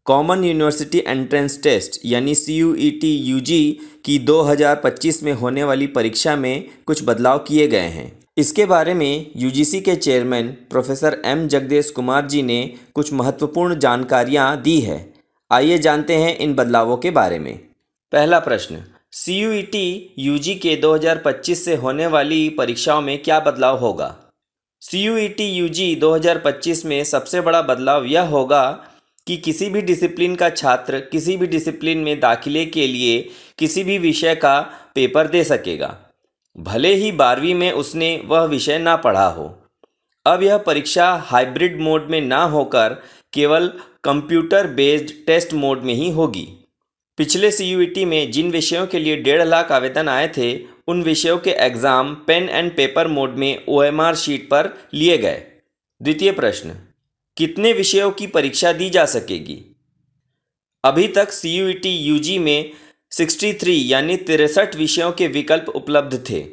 Common university entrance test यानी CUET UG की 2025 में होने वाली परीक्षा में कुछ बदलाव किए गए हैं। इसके बारे में यूजीसी के chairman professor M Jagadesh Kumar ji ने कुछ महत्वपूर्ण जानकारियां दी है। आइए जानते हैं इन बदलावों के बारे में। पहला प्रश्न, CUET यूजी के 2025 से होने वाली परीक्षाओं में क्या बदलाव होगा? CUET यूजी 2025 में सबसे बड़ा बदलाव यह होगा कि किसी भी डिसिप्लिन का छात्र किसी भी डिसिप्लिन में दाखिले के लिए किसी भी विषय का पेपर दे सकेगा, भले ही 12वीं में उसने वह विषय ना पढ़ा हो। अब यह परीक्षा हाइब्रिड मोड में ना होकर केवल कंप्यूटर बेस्ड टेस्ट मोड में ही होगी। पिछले CUET में जिन विषयों के लिए 1.5 लाख आवेदन आए थे, उन विषयों के exam pen and paper mode में OMR शीट पर लिए गए। द्वितीय प्रश्न, कितने विषयों की परीक्षा दी जा सकेगी? अभी तक CUET यूजी में 63 यानी 63 विषयों के विकल्प उपलब्ध थे,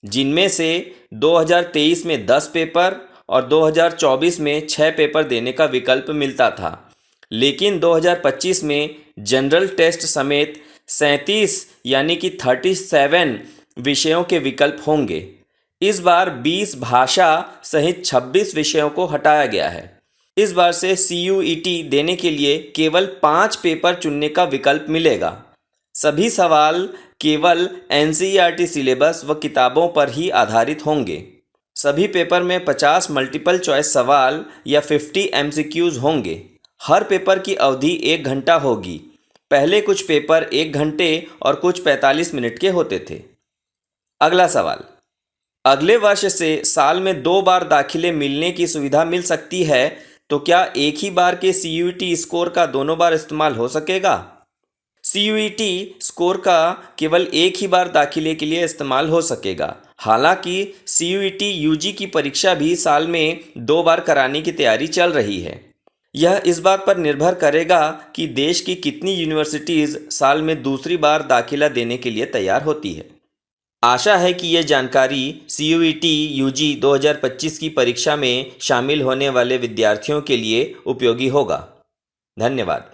जिनमें से 2023 में 10 पेपर और 2024 में 6 पेपर देने का विकल्प मिलता था। लेकिन 2025 में जनरल टेस्ट समेत 37 यानी कि 37 विषयों के विकल्प होंगे। इस बार 20 भाषा सहित 26 विषयों को हटाया गया है। इस बार से CUET देने के लिए केवल 5 पेपर चुनने का विकल्प मिलेगा। सभी सवाल केवल NCERT सिलेबस व किताबों पर ही आधारित होंगे। सभी पेपर में 50 मल्टीपल चॉइस सवाल या 50 MCQs होंगे। हर पेपर की अवधि 1 घंटा होगी। पहले कुछ पेपर 1 घंटे और कुछ 45 मिनट के होते थे। अगला सवाल, अगले वर्ष से साल में 2 बार दाखिले मिलने की सुविधा मिल सकती है, तो क्या एक ही बार के CUET स्कोर का दोनों बार इस्तेमाल हो सकेगा? CUET स्कोर का केवल एक ही बार दाखिले के लिए इस्तेमाल हो सकेगा। हालांकि CUET यूजी की परीक्षा भी साल में 2 बार कराने की तैयारी चल रही है। यह इस बात पर निर्भर करेगा कि देश की कितनी यूनिवर्सिटीज़ साल में दूसरी बार दाखिला देने के लिए तैयार होती है। आशा है कि यह जानकारी CUET यूजी 2025 की परीक्षा में शामिल होने वाले विद्यार्थियों के लिए उपयोगी होगा। धन्यवाद।